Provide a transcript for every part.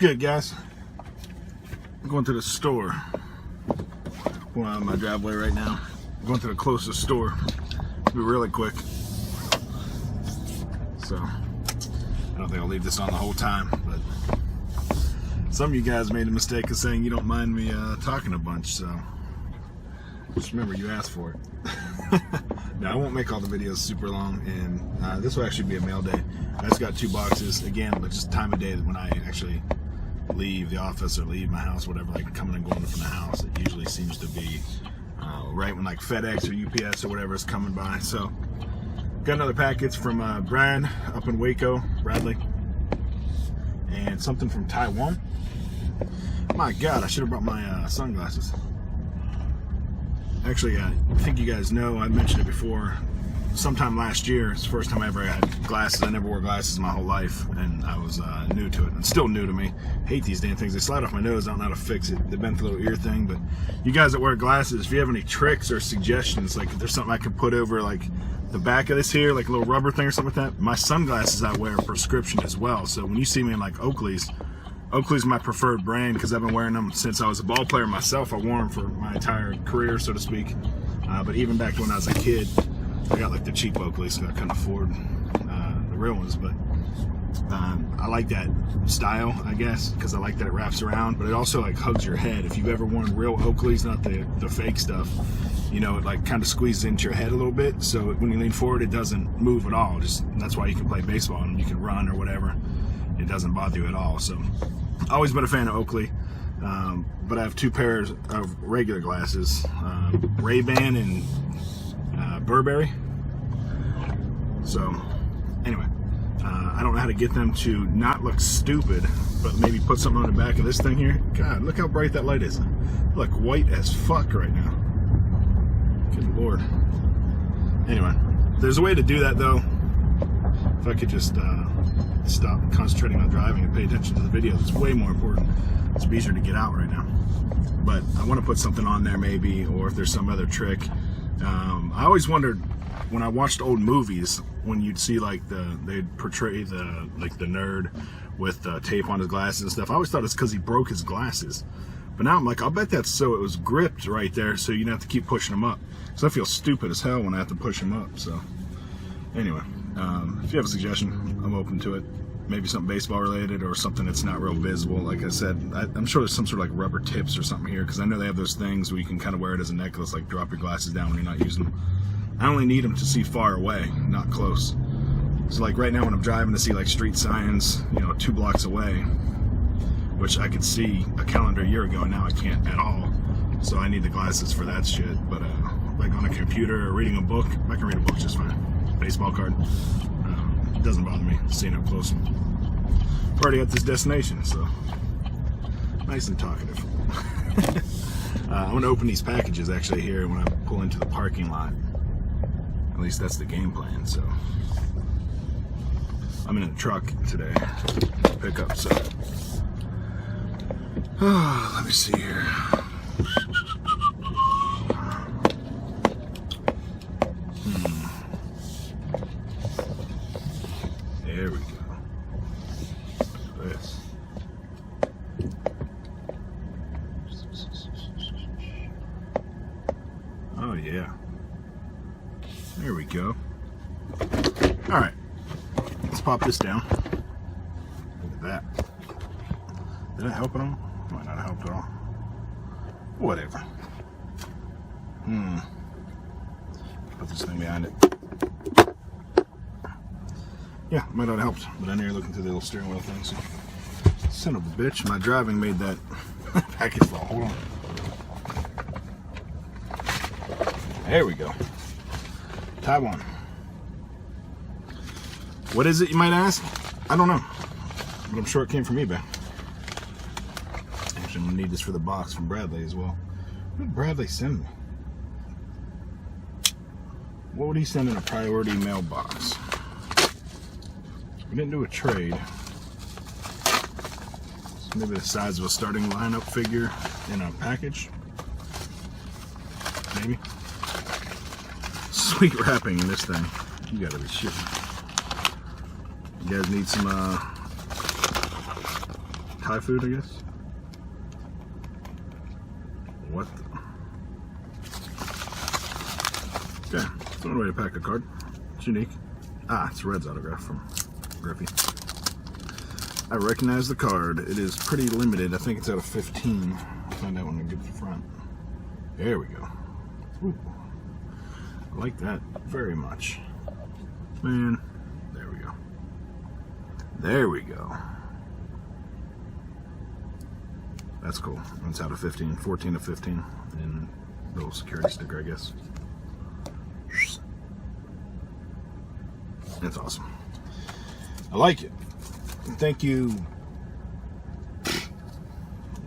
good, guys? I'm going to the store. Going out of my driveway right now. I'm going to the closest store. It'll be really quick. So, I don't think I'll leave this on the whole time, but some of you guys made the mistake of saying you don't mind me talking a bunch, so just remember you asked for it. Now, I won't make all the videos super long, and this will actually be a mail day. I just got 2 boxes, again, but just time of day when I actually leave the office or leave my house, whatever, like coming and going from the house. It usually seems to be right when like FedEx or UPS or whatever is coming by. So, got another package from Brad up in Waco, Bradley, and something from Taiwan. My God, I should have brought my sunglasses. Actually, I think you guys know, I mentioned it before, sometime last year, it's the first time I ever had glasses. I never wore glasses my whole life, and I was new to it. It's still new to me. Hate these damn things. They slide off my nose. I don't know how to fix it. They've been through the little ear thing, but you guys that wear glasses, if you have any tricks or suggestions, like if there's something I can put over like the back of this here, like a little rubber thing or something like that. My sunglasses I wear are prescription as well, so when you see me in like Oakley's my preferred brand because I've been wearing them since I was a ball player myself. I wore them for my entire career, so to speak. But even back when I was a kid, I got like the cheap Oakleys because I couldn't afford the real ones. But I like that style, I guess, because I like that it wraps around, but it also like hugs your head. If you've ever worn real Oakleys, not the fake stuff, you know, it like kind of squeezes into your head a little bit. So when you lean forward, it doesn't move at all. That's why you can play baseball and you can run or whatever. It doesn't bother you at all. So always been a fan of Oakley, but I have 2 pairs of regular glasses, Ray-Ban and Burberry. So anyway, I don't know how to get them to not look stupid, but maybe put something on the back of this thing here. God, look how bright that light is. I look white as fuck right now. Good Lord. Anyway, there's a way to do that though. If I could just stop concentrating on driving and pay attention to the videos, it's way more important. It's easier to get out right now. But I want to put something on there maybe, or if there's some other trick. I always wondered when I watched old movies, when you'd see like they'd portray the nerd with tape on his glasses and stuff. I always thought it's because he broke his glasses. But now I'm like, I'll bet that's so it was gripped right there, so you don't have to keep pushing them up. So I feel stupid as hell when I have to push them up. So anyway, if you have a suggestion, I'm open to it. Maybe something baseball related or something that's not real visible. Like I said, I'm sure there's some sort of like rubber tips or something here, because I know they have those things where you can kind of wear it as a necklace, like drop your glasses down when you're not using them. I only need them to see far away, not close. So like right now when I'm driving to see like street signs, you know, 2 blocks away, which I could see a calendar year ago, and now I can't at all. So I need the glasses for that shit. But like on a computer or reading a book, I can read a book just fine. Baseball card, it doesn't bother me seeing up close. I've already at this destination, so nice and talkative. I'm going to open these packages actually here when I pull into the parking lot. At least that's the game plan. So I'm in a truck today, pick up. So let me see here. There we go. This. Oh yeah. There we go. All right. Let's pop this down. Look at that. Did that help at all? Might not have helped at all. Whatever. Put this thing behind it. Yeah, might not have helped, but I know you're looking through the little steering wheel thing. So. Son of a bitch, my driving made that package fall. Hold on. There we go. Taiwan. What is it, you might ask? I don't know, but I'm sure it came from eBay. Actually, I'm gonna need this for the box from Bradley as well. What did Bradley send me? What would he send in a priority mailbox? We didn't do a trade. So maybe the size of a starting lineup figure in a package. Maybe. Sweet wrapping in this thing. You gotta be shitting. You guys need some Thai food, I guess. What the? Okay, it's one way to pack a card. It's unique. Ah, it's Red's autograph from Griffey. I recognize the card. It is pretty limited. I think it's out of 15. I'll find out when I get to the front. There we go. Ooh. I like that very much. Man, there we go. There we go. That's cool. It's out of 15, 14 to 15. And little security sticker, I guess. That's awesome. I like it. Thank you.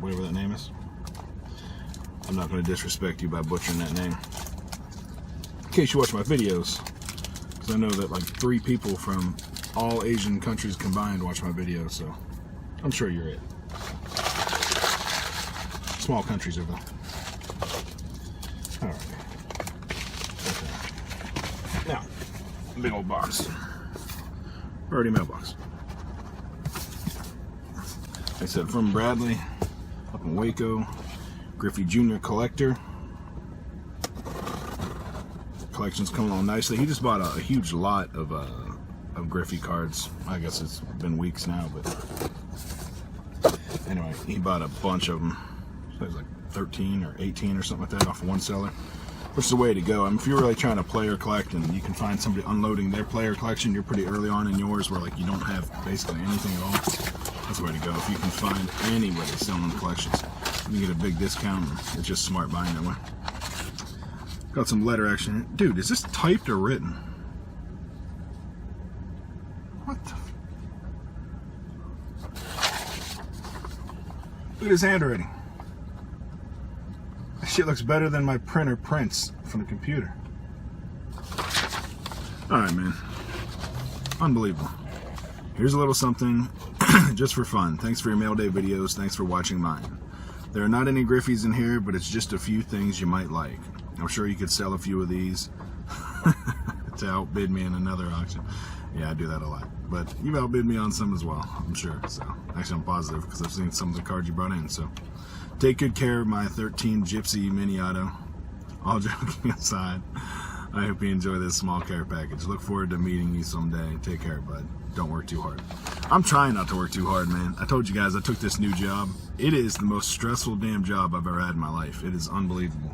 Whatever that name is. I'm not going to disrespect you by butchering that name. In case you watch my videos, because I know that like 3 people from all Asian countries combined watch my videos, so I'm sure you're it. Small countries are though. Alright. Okay. Now, big old box. Already mailbox. Like I said, from Bradley, up in Waco. Griffey Jr. collector. Collection's coming along nicely. He just bought a huge lot of Griffey cards. I guess it's been weeks now, but anyway, he bought a bunch of them. It was like 13 or 18 or something like that off of one seller, which is the way to go. I mean, if you're really trying to player collect and you can find somebody unloading their player collection, you're pretty early on in yours where like you don't have basically anything at all. That's the way to go. If you can find anybody selling the collections, you get a big discount. It's just smart buying that way. Got some letter action. Dude, is this typed or written? What the? Look at his handwriting. That shit looks better than my printer prints from the computer. Alright, man. Unbelievable. Here's a little something just for fun. Thanks for your mail day videos. Thanks for watching mine. There are not any Griffies in here, but it's just a few things you might like. I'm sure you could sell a few of these to outbid me in another auction. Yeah, I do that a lot. But you've outbid me on some as well, I'm sure. So actually, I'm positive because I've seen some of the cards you brought in. So take good care of my 13 Gypsy Mini Auto. All joking aside, I hope you enjoy this small care package. Look forward to meeting you someday. Take care, bud. Don't work too hard. I'm trying not to work too hard, man. I told you guys I took this new job. It is the most stressful damn job I've ever had in my life. It is unbelievable.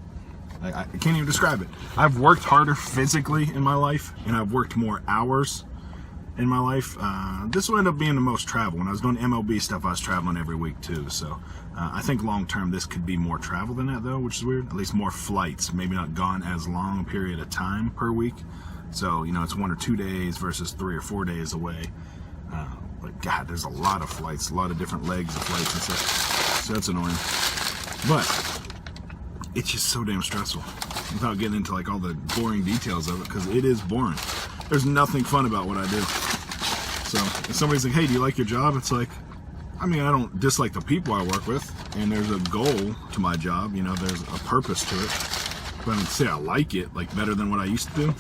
I can't even describe it. I've worked harder physically in my life, and I've worked more hours in my life. This will end up being the most travel. When I was doing MLB stuff, I was traveling every week too. So I think long term this could be more travel than that though, which is weird. At least more flights, maybe not gone as long a period of time per week. So, you know, it's 1 or 2 days versus 3 or 4 days away. But God, there's a lot of flights, a lot of different legs of flights and stuff. So that's annoying. But it's just so damn stressful without getting into like all the boring details of it, because it is boring. There's nothing fun about what I do. So if somebody's like, hey, do you like your job? It's like, I mean, I don't dislike the people I work with, and there's a goal to my job, you know, there's a purpose to it. But I don't say I like it like better than what I used to do.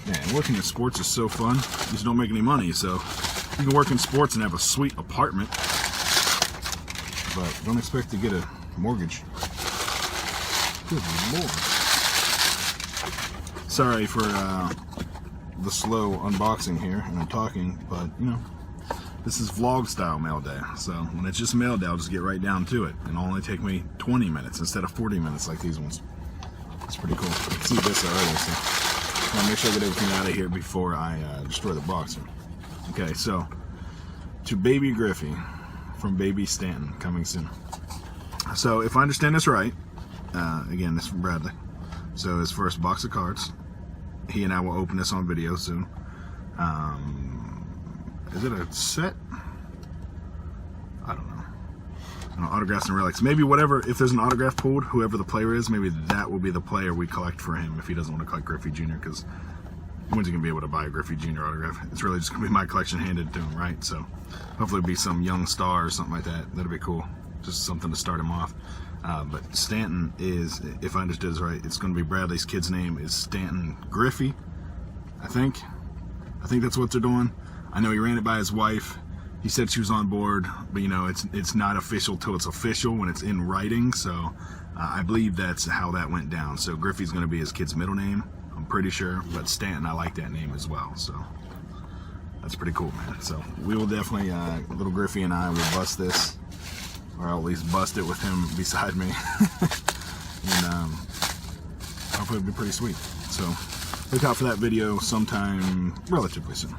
Man, working in sports is so fun. You just don't make any money, so you can work in sports and have a sweet apartment, but don't expect to get a mortgage. Good Lord. Sorry for the slow unboxing here, and I'm talking, but you know, this is vlog style mail day. So when it's just mail day, I'll just get right down to it, and it'll only take me 20 minutes instead of 40 minutes like these ones. It's pretty cool. I can see this already, so I'll make sure I get everything out of here before I destroy the box here. Okay, so to Baby Griffey from Baby Stanton, coming soon. So if I understand this right, again, this is from Bradley. So his first box of cards. He and I will open this on video soon. Is it a set? I don't know. Autographs and relics. Maybe whatever, if there's an autograph pulled, whoever the player is, maybe that will be the player we collect for him if he doesn't want to collect Griffey Jr. Because when's he going to be able to buy a Griffey Jr. autograph? It's really just going to be my collection handed to him, right? So hopefully it'll be some young star or something like that. That'll be cool. Just something to start him off. But Stanton is, if I understood this right, it's going to be Bradley's kid's name is Stanton Griffey, I think. I think that's what they're doing. I know he ran it by his wife, He said she was on board, but you know, it's not official till it's official when it's in writing. So I believe that's how that went down. So Griffey's going to be his kid's middle name, I'm pretty sure. But Stanton, I like that name as well. So that's pretty cool, man. So we will definitely, little Griffey and I will bust this, or I'll at least bust it with him beside me. And hopefully it'll be pretty sweet. So look out for that video sometime relatively soon.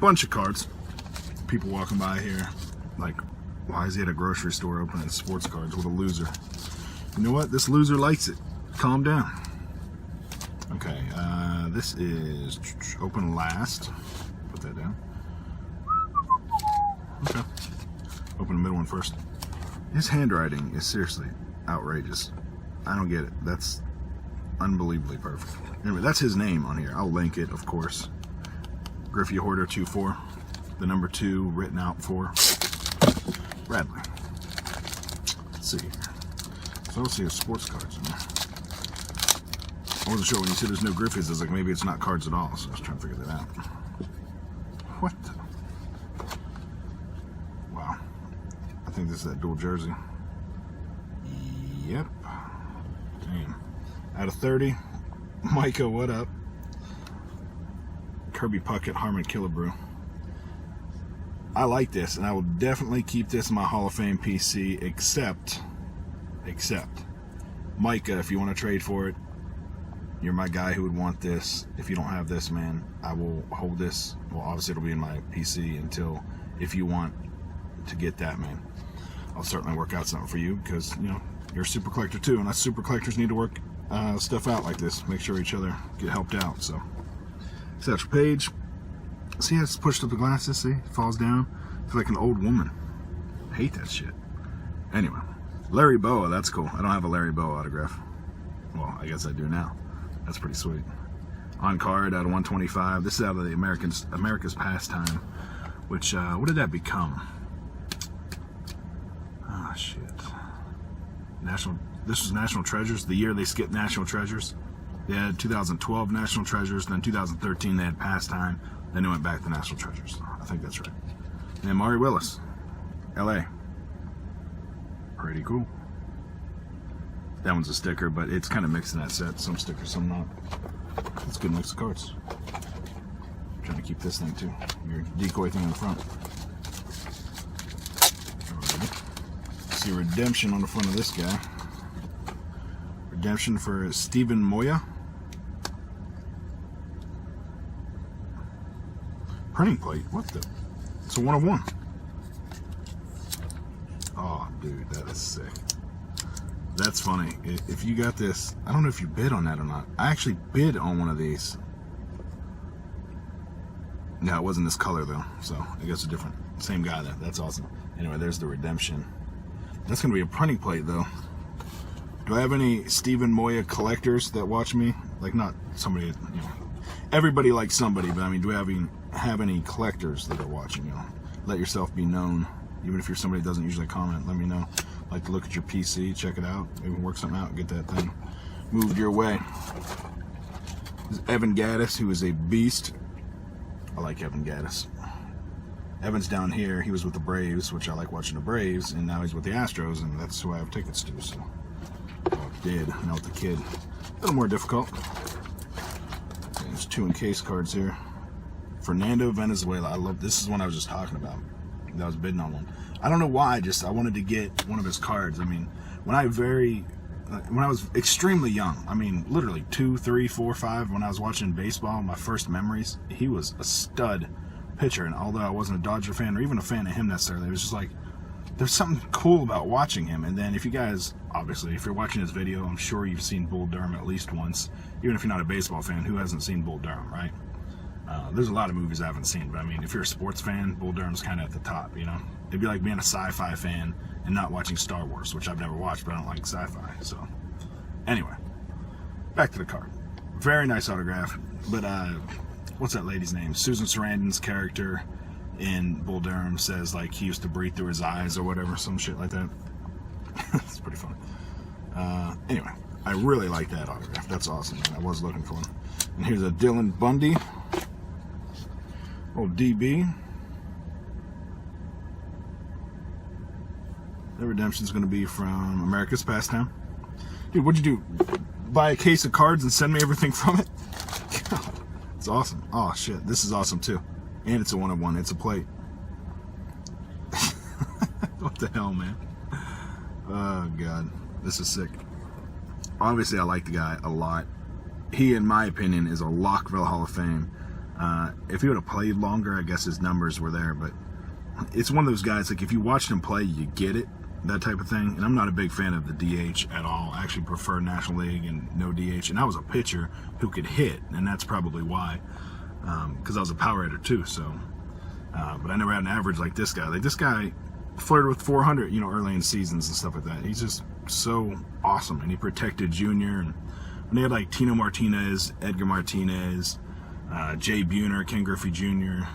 Bunch of cards. People walking by here like, why is he at a grocery store opening sports cards with a loser? You know what? This loser likes it. Calm down. Okay, this is open last. Put that down. Okay. Open the middle one first. His handwriting is seriously outrageous. I don't get it. That's unbelievably perfect. Anyway, that's his name on here. I'll link it, of course. Griffey Hoarder 24. The number 2 written out for Bradley. Let's see. So I don't see his sports cards in there. I wasn't sure when you said there's no Griffeys. I was like, maybe it's not cards at all. So I was trying to figure that out. What the? Wow. I think this is that dual jersey. Yep. Damn. Out of 30. Micah, what up? Kirby Puckett, Harmon Killebrew. I like this, and I will definitely keep this in my Hall of Fame PC, except Micah, if you want to trade for it, you're my guy who would want this. If you don't have this, man, I will hold this. Well, obviously it'll be in my PC until, if you want to get that, man, I'll certainly work out something for you, because, you know, you're a super collector too, and us super collectors need to work stuff out like this, make sure each other get helped out. So Satchel Paige, see how it's pushed up the glasses, see, it falls down. I feel like an old woman. I hate that shit. Anyway, Larry Boa, that's cool. I don't have a Larry Boa autograph. Well, I guess I do now. That's pretty sweet. On card out of 125. This is out of the America's Pastime, which what did that become? Oh shit. This was National Treasures, the year they skipped National Treasures. They had 2012 National Treasures, then 2013 they had Pastime, then they went back to National Treasures. I think that's right. And then Maury Willis, LA. Pretty cool. That one's a sticker, but it's kind of mixed in that set. Some stickers, some not. It's a good mix of cards. I'm trying to keep this thing too. Your decoy thing in the front. See redemption on the front of this guy. Redemption for Stephen Moya. Printing plate. What the? It's a 1 of 1. Oh, dude, that is sick. That's funny. If you got this, I don't know if you bid on that or not. I actually bid on one of these. No, it wasn't this color though, so I guess a different, same guy there. That's awesome. Anyway, there's the redemption. That's gonna be a printing plate though. Do I have any Stephen Moya collectors that watch me? Like, not somebody, you know, everybody likes somebody, but I mean, do we have any collectors that are watching? You know, let yourself be known. Even if you're somebody that doesn't usually comment, let me know. Like to look at your PC, check it out, maybe work something out, get that thing moved your way. This is Evan Gaddis, who is a beast. I like Evan Gaddis. Evan's down here. He was with the Braves, which I like watching the Braves, and now he's with the Astros, and that's who I have tickets to. So, now with the kid, a little more difficult. Okay, there's 2 encased cards here. Fernando Venezuela. I love this. Is one I was just talking about. I was bidding on one. I don't know why. I wanted to get one of his cards. I mean, when I was extremely young, I mean, literally 2, 3, 4, 5, when I was watching baseball, my first memories, he was a stud pitcher. And although I wasn't a Dodger fan or even a fan of him necessarily, it was just like, there's something cool about watching him. And then if you guys, obviously, if you're watching this video, I'm sure you've seen Bull Durham at least once. Even if you're not a baseball fan, who hasn't seen Bull Durham, right? There's a lot of movies I haven't seen, but I mean, if you're a sports fan, Bull Durham's kind of at the top, you know? It'd be like being a sci-fi fan and not watching Star Wars, which I've never watched, but I don't like sci-fi, so. Anyway, back to the card. Very nice autograph, but what's that lady's name? Susan Sarandon's character in Bull Durham says, like, he used to breathe through his eyes or whatever, some shit like that. It's pretty funny. Anyway, I really like that autograph. That's awesome, man. I was looking for him. And here's a Dylan Bundy. Old DB. redemption's going to be from America's Pastime. Dude, what'd you do? Buy a case of cards and send me everything from it? God, it's awesome. Oh, shit. This is awesome, too. And it's a 1-of-1. It's a plate. What the hell, man? Oh, God. This is sick. Obviously, I like the guy a lot. He, in my opinion, is a lock for the Hall of Fame. If he would have played longer, I guess his numbers were there, but it's one of those guys, like, if you watched him play, you get it, that type of thing. And I'm not a big fan of the DH at all. I actually prefer National League and no DH. And I was a pitcher who could hit, and that's probably why, because I was a power hitter too. So, but I never had an average like this guy. Like, this guy flirted with 400, early in seasons and stuff like that. He's just so awesome, and he protected Junior. And when they had like Tino Martinez, Edgar Martinez, Jay Buhner, Ken Griffey Jr.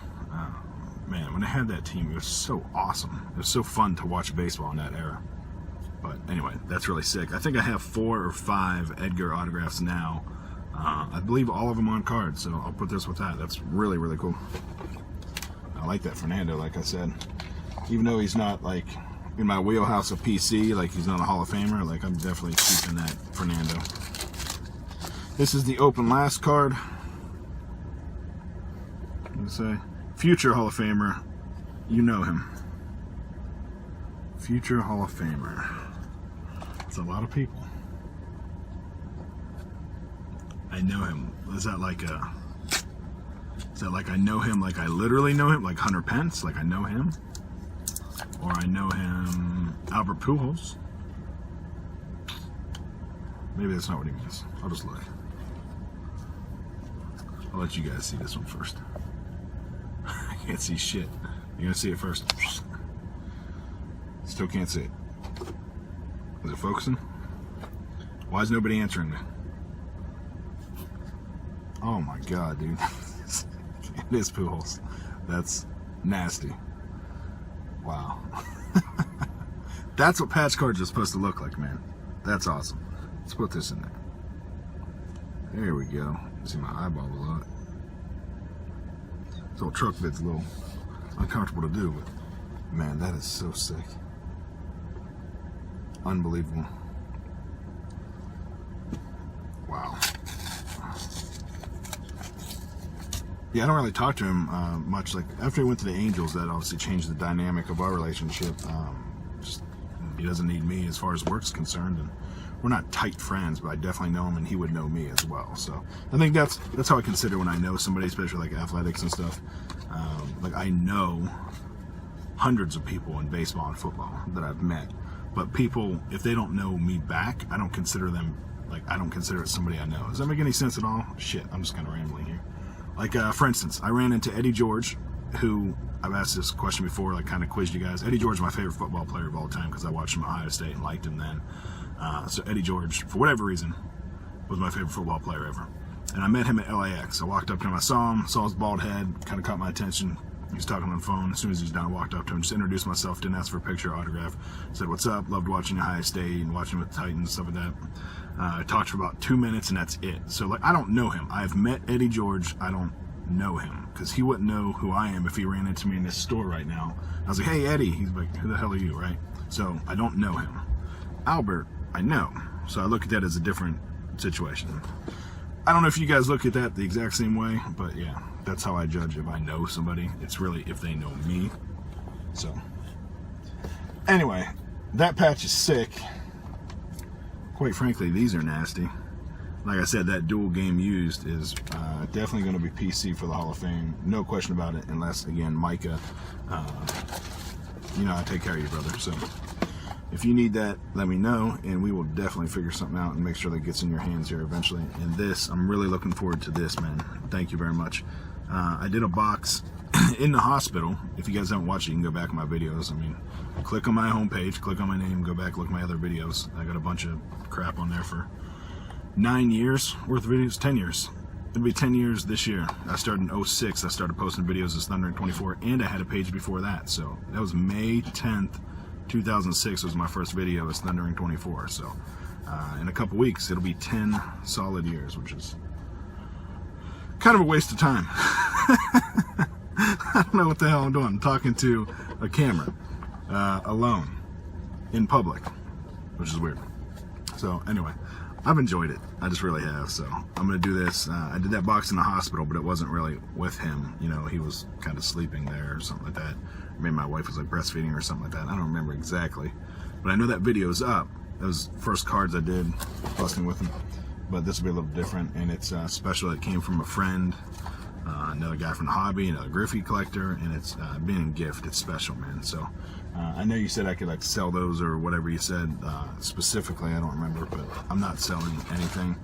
Man, when they had that team, it was so awesome. It was so fun to watch baseball in that era. But anyway, that's really sick. I think I have 4 or 5 Edgar autographs now. I believe all of them on cards, so I'll put this with that. That's really, really cool. I like that Fernando, like I said. Even though he's not like in my wheelhouse of PC, like he's not a Hall of Famer, like I'm definitely keeping that Fernando. This is the open last card. Let's say future Hall of Famer, you know him. Future Hall of Famer. It's a lot of people. I know him. Is that like I know him, like I literally know him, like Hunter Pence, like I know him? Or I know him, Albert Pujols? Maybe that's not what he means. I'll just look. I'll let you guys see this one first. I can't see shit. You're gonna see it first. Still can't see it. Is it focusing? Why is nobody answering me? Oh my god, dude. It is Pujols. That's nasty. Wow. That's what patch cards are supposed to look like, man. That's awesome. Let's put this in there. There we go. See my eyeball below it. This old truck vid's a little uncomfortable to do, but man, that is so sick. Unbelievable. Wow. Yeah, I don't really talk to him much. Like, after he went to the Angels, that obviously changed the dynamic of our relationship. He doesn't need me as far as work's concerned, and we're not tight friends, but I definitely know him, and he would know me as well. So I think that's how I consider when I know somebody, especially like athletics and stuff. Like, I know hundreds of people in baseball and football that I've met, but people, if they don't know me back, I don't consider them, like, I don't consider it somebody I know. Does that make any sense at all? Shit, I'm just kind of rambling here. Like, for instance, I ran into Eddie George, who, I've asked this question before, like, kind of quizzed you guys. Eddie George is my favorite football player of all time because I watched him at Ohio State and liked him then. So Eddie George, for whatever reason, was my favorite football player ever. And I met him at LAX. I walked up to him, I saw him, saw his bald head, kind of caught my attention. He was talking on the phone. As soon as he was done, I walked up to him, just introduced myself, didn't ask for a picture or autograph. Said, what's up? Loved watching Ohio State and watching with the Titans, stuff like that. I talked for about 2 minutes, and that's it. So, like, I don't know him. I've met Eddie George. I don't know him because he wouldn't know who I am if he ran into me in this store right now. I was like, hey, Eddie. He's like, who the hell are you, right? So I don't know him. Albert, I know. So I look at that as a different situation. I don't know if you guys look at that the exact same way, but yeah, that's how I judge if I know somebody. It's really if they know me. So anyway, that patch is sick. Quite frankly, these are nasty. Like I said, that dual game used is definitely going to be PC for the Hall of Fame. No question about it, unless, again, Micah, I take care of you, brother. So if you need that, let me know, and we will definitely figure something out and make sure that gets in your hands here eventually. And this, I'm really looking forward to this, man. Thank you very much. I did a box in the hospital. If you guys haven't watched it, you can go back in my videos. I mean, click on my homepage, click on my name, go back, look at my other videos. I got a bunch of crap on there for 9 years worth of videos, 10 years. It'll be 10 years this year. I started in 06. I started posting videos as Thundering 24, and I had a page before that. So that was May 10th, 2006 was my first video as Thundering 24. So in a couple weeks, it'll be 10 solid years, which is kind of a waste of time. I don't know what the hell I'm doing. I'm talking to a camera alone. in public, which is weird. So anyway, I've enjoyed it. I just really have. So I'm going to do this. I did that box in the hospital, but it wasn't really with him. You know, he was kind of sleeping there or something like that. Maybe my wife was like breastfeeding or something like that. I don't remember exactly. But I know that video's up. Those first cards I did busting with him. But this will be a little different. And it's special. It came from a friend, another guy from the hobby, another Griffey collector. And it's being a gift. It's special, man. So I know you said I could like sell those or whatever you said specifically. I don't remember. But I'm not selling anything.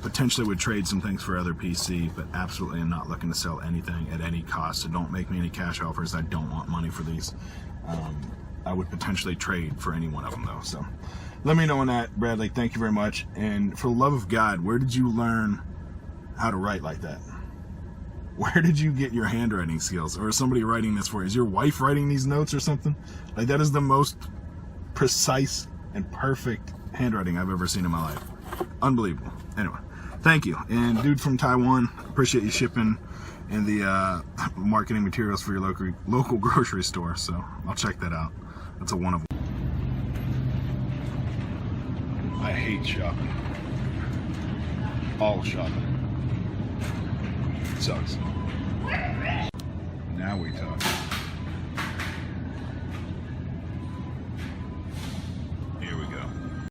Potentially would trade some things for other PC, but absolutely I'm not looking to sell anything at any cost. So don't make me any cash offers. I don't want money for these. I would potentially trade for any one of them though. So let me know on that, Bradley. Thank you very much. And for the love of God, where did you learn how to write like that? Where did you get your handwriting skills? Or is somebody writing this for you? Is your wife writing these notes or something? Like, that is the most precise and perfect handwriting I've ever seen in my life. Unbelievable. Anyway, thank you. And dude from Taiwan, appreciate you shipping and the marketing materials for your local grocery store. So I'll check that out. That's a one of them. I hate shopping. All shopping. It sucks. Now we talk.